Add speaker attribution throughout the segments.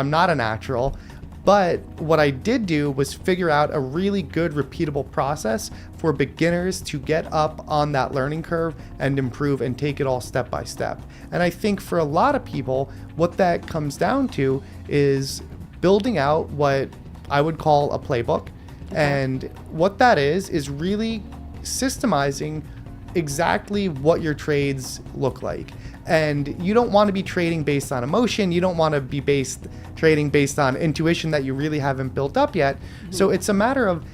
Speaker 1: I'm not a natural. But what I did do was figure out a really good repeatable process for beginners to get up on that learning curve and improve and take it all step by step. And I think for a lot of people, what that comes down to is building out what I would call a playbook. Okay. And what that is really systemizing exactly what your trades look like. And you don't want to be trading based on emotion. You don't want to be trading based on intuition that you really haven't built up yet. Mm-hmm. So it's a matter of,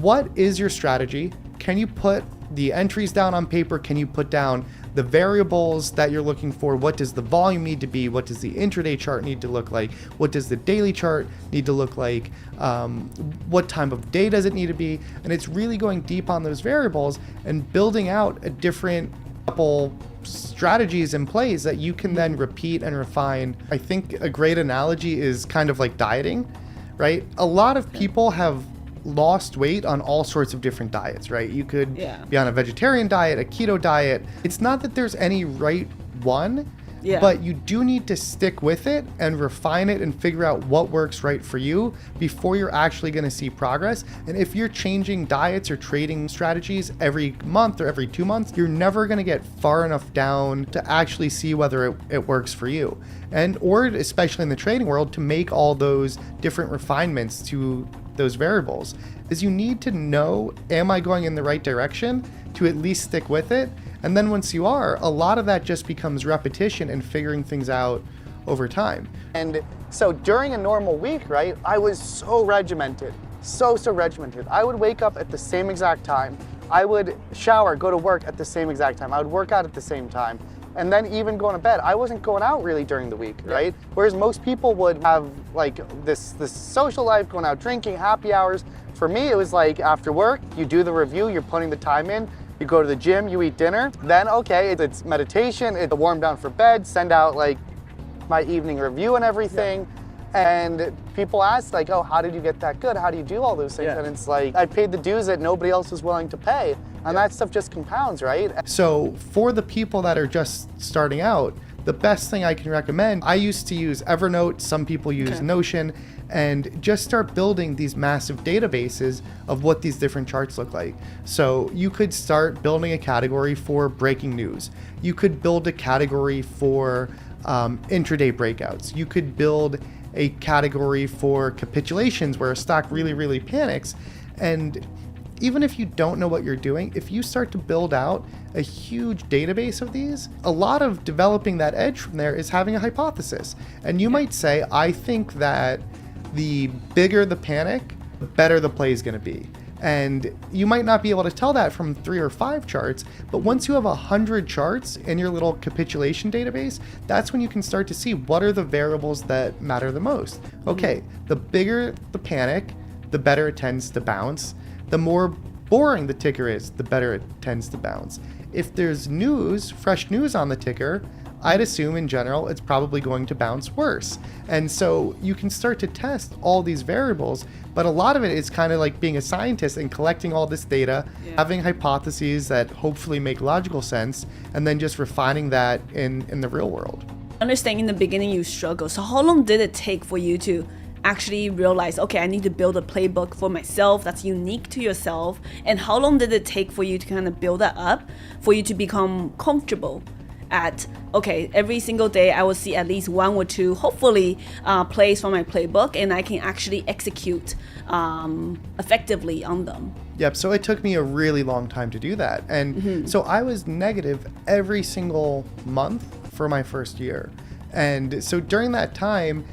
Speaker 1: what is your strategy? Can you put the entries down on paper? Can you put down the variables that you're looking for? What does the volume need to be? What does the intraday chart need to look like? What does the daily chart need to look like? What time of day does it need to be? And it's really going deep on those variables and building out a different couple strategies and plays that you can then repeat and refine. I think a great analogy is kind of like dieting, right? A lot of people have lost weight on all sorts of different diets, right? You could be on a vegetarian diet, a keto diet. It's not that there's any right one, but you do need to stick with it and refine it and figure out what works right for you before you're actually going to see progress. And if you're changing diets or trading strategies every month or every 2 months, you're never going to get far enough down to actually see whether it works for you. And or especially in the trading world, to make all those different refinements to those variables, is you need to know, am I going in the right direction, to at least stick with it. And then once you are, a lot of that just becomes repetition and figuring things out over time.
Speaker 2: And so during a normal week, right, I was so regimented, so regimented. I would wake up at the same exact time. I would shower, go to work at the same exact time. I would work out at the same time. And then even going to bed. I wasn't going out really during the week, right? Whereas most people would have like this social life, going out drinking, happy hours. For me, it was like after work, you do the review, you're putting the time in, you go to the gym, you eat dinner. Then, okay, it's meditation, it's a warm down for bed, send out like my evening review and everything. And people ask like, oh, how did you get that good? How do you do all those things? And it's like, I paid the dues that nobody else was willing to pay. And that stuff just compounds, right?
Speaker 1: So for the people that are just starting out, the best thing I can recommend, I used to use Evernote, some people use Notion, and just start building these massive databases of what these different charts look like. So you could start building a category for breaking news. You could build a category for intraday breakouts. You could build a category for capitulations where a stock really panics. And even if you don't know what you're doing, if you start to build out a huge database of these, a lot of developing that edge from there is having a hypothesis. And you might say, I think that the bigger the panic, the better the play is going to be. And you might not be able to tell that from 3 or 5 charts, but once you have 100 charts in your little capitulation database, that's when you can start to see what are the variables that matter the most. Okay, the bigger the panic, the better it tends to bounce. The more boring the ticker is, the better it tends to bounce. If there's news, fresh news on the ticker, I'd assume in general it's probably going to bounce worse. And so you can start to test all these variables, but a lot of it is kind of like being a scientist and collecting all this data, having hypotheses that hopefully make logical sense, and then just refining that in the real world.
Speaker 3: I understand in the beginning you struggle. So how long did it take for you to actually realize, okay, I need to build a playbook for myself that's unique to yourself? And how long did it take for you to kind of build that up, for you to become comfortable at, okay, every single day I will see at least 1 or 2, hopefully, plays from my playbook, and I can actually execute effectively on them?
Speaker 1: Yep, so it took me a really long time to do that. And so I was negative every single month for my first year. And so during that time,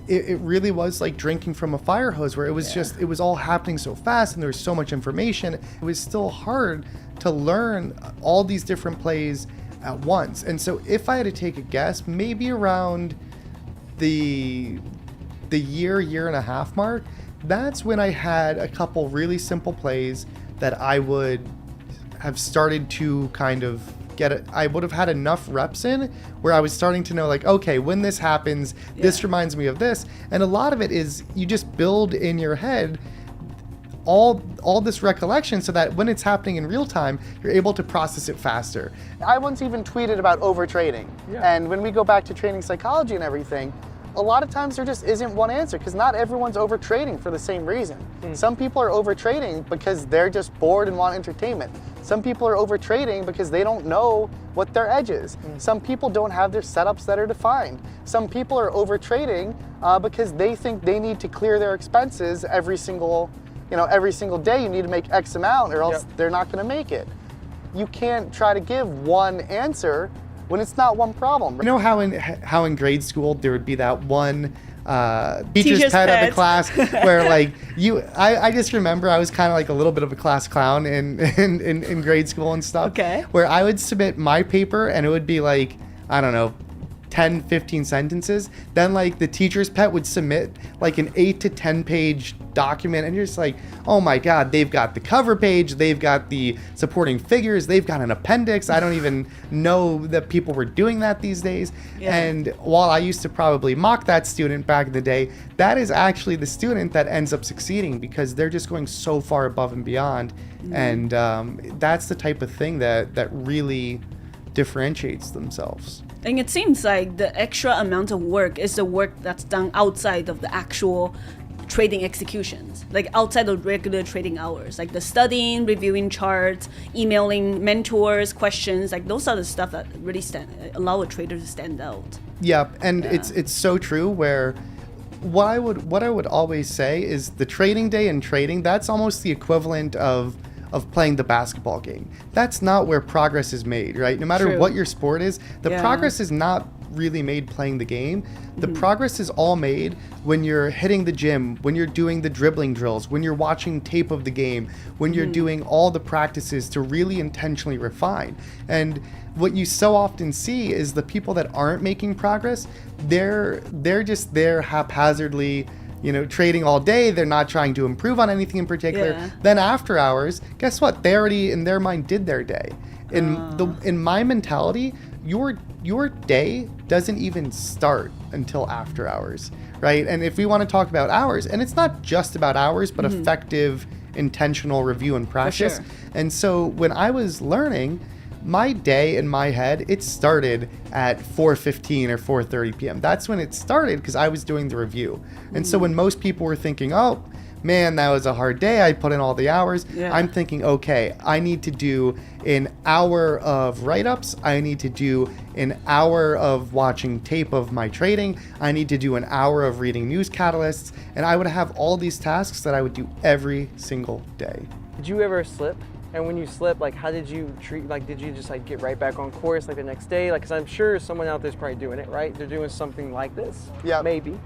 Speaker 1: it really was like drinking from a fire hose, where it was just, it was all happening so fast and there was so much information. It was still hard to learn all these different plays at once. And so if I had to take a guess, maybe around the year and a half mark, that's when I had a couple really simple plays that I would have started to kind of I would have had enough reps in where I was starting to know, like, okay, when this happens, this reminds me of this. And a lot of it is you just build in your head all this recollection so that when it's happening in real time, you're able to process it faster.
Speaker 2: I once even tweeted about overtrading. And when we go back to training psychology and everything, a lot of times there just isn't one answer, because not everyone's over trading for the same reason. Some people are over trading because they're just bored and want entertainment. Some people are over trading because they don't know what their edge is. Some people don't have their setups that are defined. Some people are over trading because they think they need to clear their expenses every single day. You need to make X amount or else they're not going to make it. You can't try to give one answer when it's not one problem.
Speaker 1: You know how in grade school there would be that one teacher's pet of the class where like I just remember I was kind of like a little bit of a class clown in grade school and stuff.
Speaker 3: Okay.
Speaker 1: Where I would submit my paper and it would be like, I don't know, 10, 15 sentences. Then like the teacher's pet would submit like an 8 to 10 page document, and you're just like, oh my God, they've got the cover page, they've got the supporting figures, they've got an appendix. I don't even know that people were doing that these days.
Speaker 3: Yeah.
Speaker 1: And while I used to probably mock that student back in the day, that is actually the student that ends up succeeding because they're just going so far above and beyond. And that's the type of thing that really differentiates themselves.
Speaker 3: And it seems like the extra amount of work is the work that's done outside of the actual trading executions, like outside of regular trading hours, like the studying, reviewing charts, emailing mentors, questions, like those are the stuff that really allow a trader to stand out.
Speaker 1: Yeah, and it's so true where what I would always say is the trading day in trading, that's almost the equivalent of playing the basketball game. That's not where progress is made, right? No matter
Speaker 3: True.
Speaker 1: what your sport is, the
Speaker 3: Yeah.
Speaker 1: progress is not really made playing the game. The progress is all made when you're hitting the gym, when you're doing the dribbling drills, when you're watching tape of the game, when you're doing all the practices to really intentionally refine. And what you so often see is the people that aren't making progress, they're just there haphazardly, trading all day. They're not trying to improve on anything in particular.
Speaker 3: Yeah.
Speaker 1: Then after hours, guess what? They already in their mind did their day. In my mentality, your day doesn't even start until after hours, right? And if we want to talk about hours, and it's not just about hours, but effective, intentional review and practice.
Speaker 3: sure.
Speaker 1: And so when I was learning, my day in my head, it started at 4:15 or 4:30 p.m. That's when it started because I was doing the review. And so when most people were thinking, oh, man, that was a hard day, I put in all the hours,
Speaker 3: Yeah.
Speaker 1: I'm thinking, okay, I need to do an hour of write-ups, I need to do an hour of watching tape of my trading, I need to do an hour of reading news catalysts, and I would have all these tasks that I would do every single day.
Speaker 4: Did you ever slip? And when you slip, like, how did you treat, like, did you just like get right back on course like the next day? Like, cause I'm sure someone out there's probably doing it, right? They're doing something like this.
Speaker 2: Yeah.
Speaker 4: Maybe.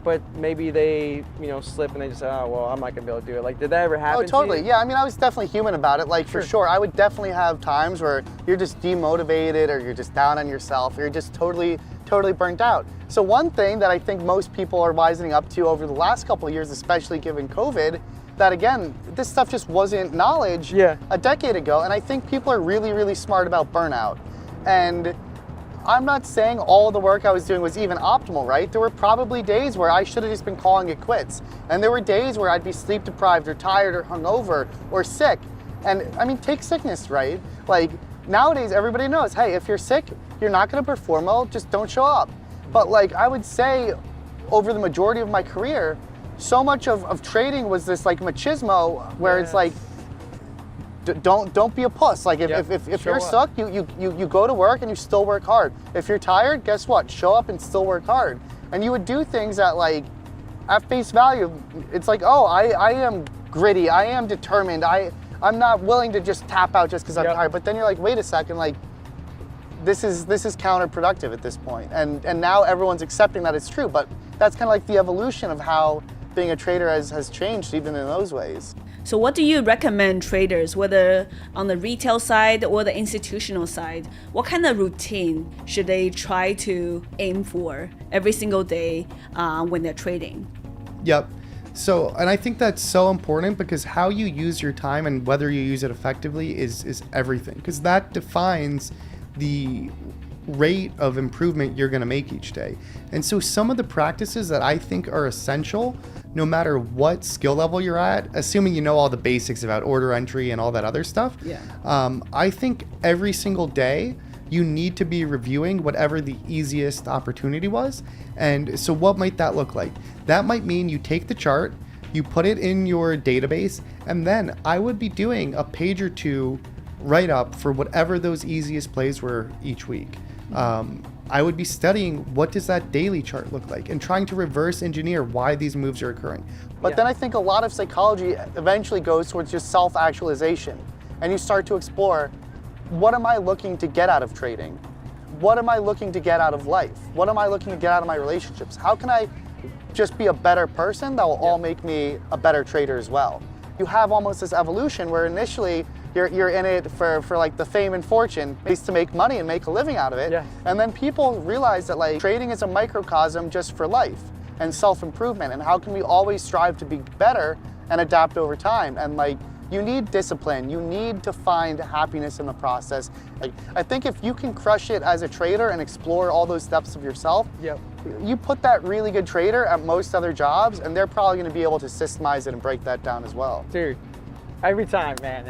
Speaker 4: But maybe they, slip and they just say, oh, well, I'm not gonna be able to do it. Like, did that ever happen?
Speaker 2: Oh, totally.
Speaker 4: To you?
Speaker 2: Yeah, I mean, I was definitely human about it. Like, for sure, I would definitely have times where you're just demotivated or you're just down on yourself or you're just totally burnt out. So one thing that I think most people are wising up to over the last couple of years, especially given COVID, that again, this stuff just wasn't knowledge a decade ago. And I think people are really, really smart about burnout. And I'm not saying all the work I was doing was even optimal, right? There were probably days where I should have just been calling it quits. And there were days where I'd be sleep deprived or tired or hungover or sick. And I mean, take sickness, right? Like nowadays, everybody knows, hey, if you're sick, you're not gonna perform well, just don't show up. But like I would say over the majority of my career, so much of trading was this like machismo where it's like, don't be a puss. Like if you're sucked, you go to work and you still work hard. If you're tired, guess what? Show up and still work hard. And you would do things that like, at face value, it's like, oh, I am gritty, I am determined, I'm not willing to just tap out just because I'm tired. But then you're like, wait a second, like this is counterproductive at this point. And now everyone's accepting that it's true. But that's kind of like the evolution of how being a trader has changed even in those ways.
Speaker 3: So what do you recommend traders, whether on the retail side or the institutional side, what kind of routine should they try to aim for every single day when they're trading?
Speaker 1: Yep. So, and I think that's so important because how you use your time and whether you use it effectively is everything, because that defines the rate of improvement you're going to make each day. And so some of the practices that I think are essential, no matter what skill level you're at, assuming you know all the basics about order entry and all that other stuff, I think every single day you need to be reviewing whatever the easiest opportunity was. And so what might that look like? That might mean you take the chart, you put it in your database, and then I would be doing a page or two write up for whatever those easiest plays were each week. I would be studying what does that daily chart look like and trying to reverse engineer why these moves are occurring.
Speaker 2: But then I think a lot of psychology eventually goes towards just self-actualization. And you start to explore, what am I looking to get out of trading? What am I looking to get out of life? What am I looking to get out of my relationships? How can I just be a better person that will all make me a better trader as well? You have almost this evolution where initially you're in it for like the fame and fortune, based to make money and make a living out of it.
Speaker 4: Yeah.
Speaker 2: And then people realize that like trading is a microcosm just for life and self-improvement, and how can we always strive to be better and adapt over time. And like, you need discipline, you need to find happiness in the process. Like, I think if you can crush it as a trader and explore all those steps of yourself,
Speaker 4: Yep.
Speaker 2: you put that really good trader at most other jobs, and they're probably going to be able to systemize it and break that down as well.
Speaker 4: Dude, every time, man.